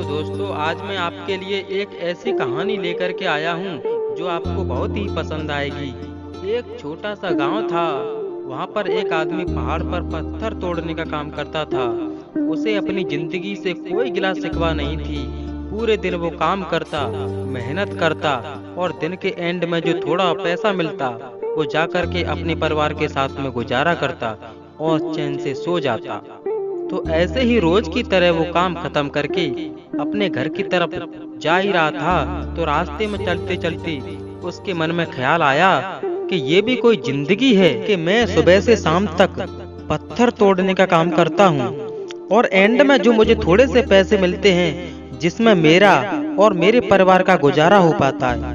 दोस्तों, आज मैं आपके लिए एक ऐसी कहानी लेकर के आया हूँ जो आपको बहुत ही पसंद आएगी। एक छोटा सा गांव था। वहाँ पर एक आदमी पहाड़ पर पत्थर तोड़ने का काम करता था। उसे अपनी जिंदगी से कोई गिला शिकवा नहीं थी। पूरे दिन वो काम करता, मेहनत करता और दिन के एंड में जो थोड़ा पैसा मिलता वो जा कर के अपने परिवार के साथ में गुजारा करता और चैन से सो जाता। तो ऐसे ही रोज की तरह वो काम खत्म करके अपने घर की तरफ जा ही रहा था, तो रास्ते में चलते चलते उसके मन में ख्याल आया कि ये भी कोई जिंदगी है कि मैं सुबह से शाम तक पत्थर तोड़ने का काम करता हूँ और एंड में जो मुझे थोड़े से पैसे मिलते हैं जिसमें मेरा और मेरे परिवार का गुजारा हो पाता है।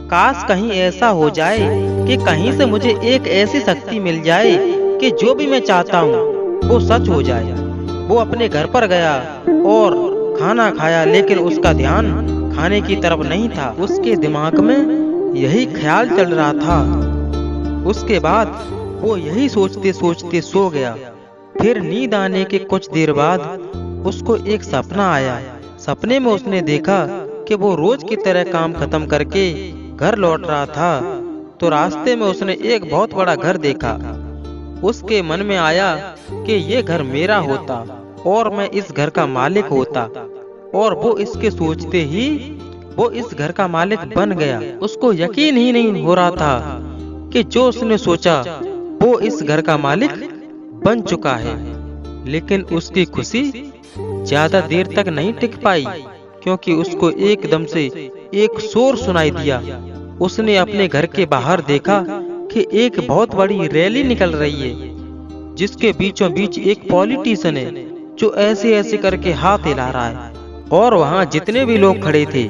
काश कहीं ऐसा हो जाए कि कहीं से मुझे एक ऐसी शक्ति मिल जाए कि जो भी मैं चाहता हूँ वो सच हो जाए। वो अपने घर पर गया और खाना खाया, लेकिन उसका ध्यान खाने की तरफ नहीं था। उसके दिमाग में यही ख्याल चल रहा था। उसके बाद वो यही सोचते सोचते सो गया। फिर नींद आने के कुछ देर बाद उसको एक सपना आया। सपने में उसने देखा कि वो रोज की तरह काम खत्म करके घर लौट रहा था, तो रास्ते में उसने एक बहुत बड़ा घर देखा। उसके मन में आया कि ये घर मेरा होता और मैं इस घर का मालिक होता, और वो इसके सोचते ही वो इस घर का मालिक बन गया। उसको यकीन ही नहीं हो रहा था कि जो उसने सोचा वो इस घर का मालिक बन चुका है। लेकिन उसकी खुशी ज्यादा देर तक नहीं टिक पाई, क्योंकि उसको एकदम से एक शोर सुनाई दिया। उसने अपने घर के बाहर देखा कि एक बहुत बड़ी रैली निकल रही है, जिसके बीचों बीच एक पॉलिटिशियन है जो ऐसे ऐसे करके हाथ हिला रहा है, और वहाँ जितने भी लोग खड़े थे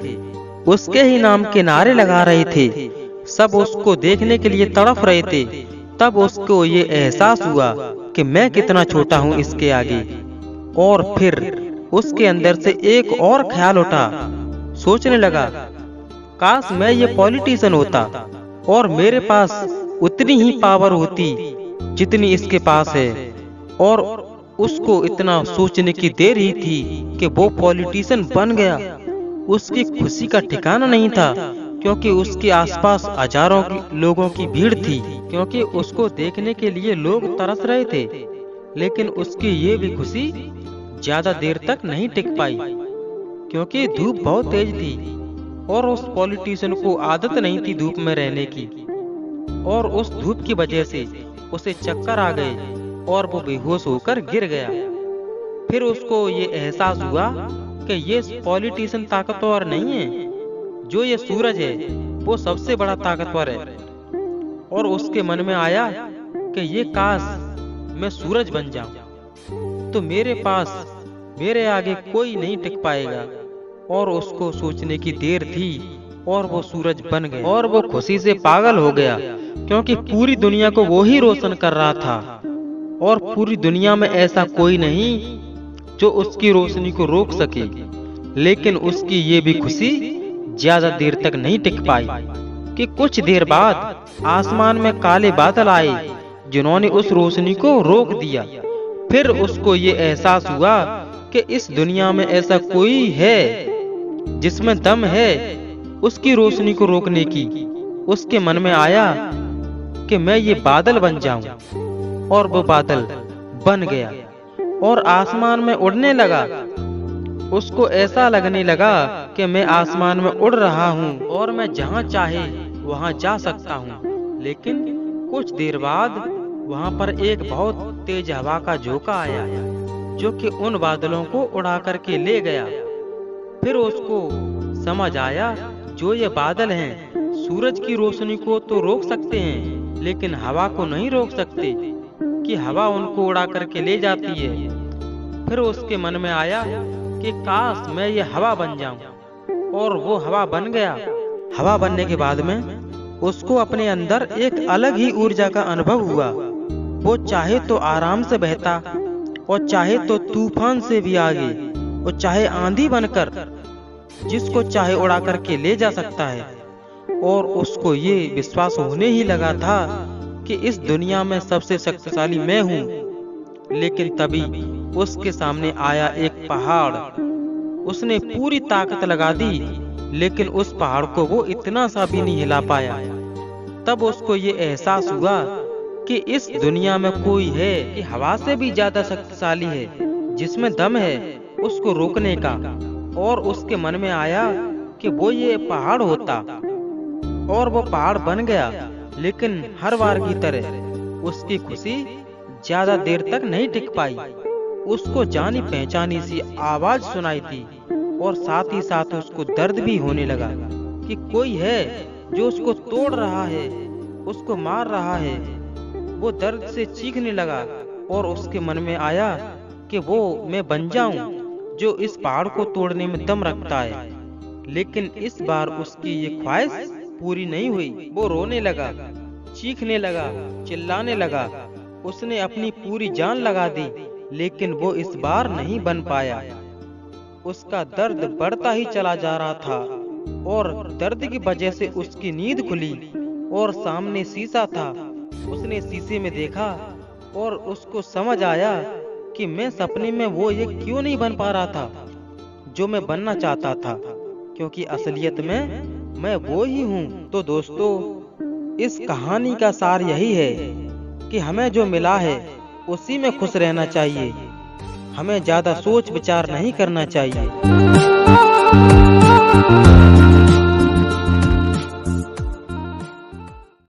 उसके ही नाम के नारे लगा रहे थे। सब उसको देखने के लिए तड़प रहे थे। तब उसको ये एहसास हुआ कि मैं कितना छोटा हूँ इसके आगे। और फिर उसके अंदर से एक और ख्याल उठा। सोचने लगा, काश मैं ये पॉलिटिशियन होता और मेरे पास उतनी ही पावर होती जितनी इसके पास है। और उसको इतना सोचने की देर ही थी कि वो पॉलिटिशियन बन गया। उसकी खुशी का ठिकाना नहीं था, क्योंकि उसके आसपास हजारों लोगों की भीड़ थी, क्योंकि उसको देखने के लिए लोग तरस रहे थे। लेकिन उसकी ये भी खुशी ज्यादा देर तक नहीं टिक पाई, क्योंकि धूप बहुत तेज थी और उस पॉलिटिशियन को आदत नहीं थी धूप में रहने की। और उस धूप की वजह से उसे चक्कर आ गए और वो बेहोश होकर गिर गया। फिर उसको ये एहसास हुआ कि ये पॉलिटिशियन ताकतवर नहीं है, जो ये सूरज है वो सबसे बड़ा ताकतवर है। और उसके मन में आया कि ये काश मैं सूरज बन जाऊं, तो मेरे पास मेरे आगे कोई नहीं टिक पाएगा। और उसको सोचने की देर थी और वो सूरज बन गया, और वो खुशी से पागल हो गया, क्योंकि पूरी दुनिया को वो ही रोशन कर रहा था और पूरी दुनिया में ऐसा कोई नहीं जो उसकी रोशनी को रोक सके। लेकिन उसकी ये भी खुशी ज्यादा देर तक नहीं टिक पाई कि कुछ देर बाद आसमान में काले बादल आए, जिन्होंने उस रोशनी को रोक दिया। फिर उसको ये एहसास हुआ कि इस दुनिया में ऐसा कोई है जिसमें दम है उसकी रोशनी को रोकने की। उसके मन में आया कि मैं ये बादल बन जाऊं, और वो बादल बन गया और आसमान में उड़ने लगा। उसको ऐसा लगने लगा कि मैं आसमान में उड़ रहा हूँ और मैं जहाँ चाहे वहाँ जा सकता हूँ। लेकिन कुछ देर बाद वहाँ पर एक बहुत तेज हवा का झोंका आया, जो कि उन बादलों को उड़ा करके ले गया। फिर उसको समझ आया, जो ये बादल हैं सूरज की रोशनी को तो रोक सकते हैं, लेकिन हवा को नहीं रोक सकते, कि हवा उनको उड़ा करके ले जाती है। फिर उसके मन में आया कि काश मैं ये हवा बन जाऊं, और वो हवा बन गया। हवा बनने के बाद में उसको अपने अंदर एक अलग ही ऊर्जा का अनुभव हुआ। वो चाहे तो आराम से बहता और चाहे तो तूफान से भी आगे, और चाहे आंधी बनकर जिसको चाहे उड़ा करके ले जा सकता है। और उसको ये विश्वास होने ही लगा था कि इस दुनिया में सबसे शक्तिशाली मैं हूँ। लेकिन तभी उसके सामने आया एक पहाड़, उसने पूरी ताकत लगा दी, लेकिन उस पहाड़ को वो इतना सा भी नहीं हिला पाया। तब उसको ये एहसास हुआ कि इस दुनिया में कोई है कि हवा से भी ज्यादा शक्तिशाली है, जिसमें दम है उसको रोकने का। और उसके मन में आया कि वो ये पहाड़ होता, और वो पहाड़ बन गया। लेकिन हर बार की तरह उसकी खुशी ज्यादा देर तक नहीं टिक पाई। उसको जानी पहचानी सी आवाज सुनाई थी, और साथ ही साथ उसको दर्द भी होने लगा कि कोई है जो उसको तोड़ रहा है, उसको मार रहा है। वो दर्द से चीखने लगा, और उसके मन में आया कि वो मैं बन जाऊं जो इस पहाड़ को तोड़ने में दम रखता है। लेकिन इस बार उसकी ये ख्वाहिश पूरी नहीं हुई। वो रोने लगा, चीखने लगा, चिल्लाने लगा। उसने अपनी पूरी जान लगा दी, लेकिन वो इस बार नहीं बन पाया। उसका दर्द बढ़ता ही चला जा रहा था, और दर्द की वजह से उसकी नींद खुली, और सामने शीशा था। उसने शीशे में देखा, और उसको समझ आया कि मैं सपने में वो ये क्यों नहीं बन पा रहा था जो मैं बनना चाहता था, क्योंकि असलियत में मैं वो ही हूँ। तो दोस्तों, इस कहानी का सार यही है कि हमें जो मिला है उसी में खुश रहना चाहिए। हमें ज्यादा सोच विचार नहीं करना चाहिए।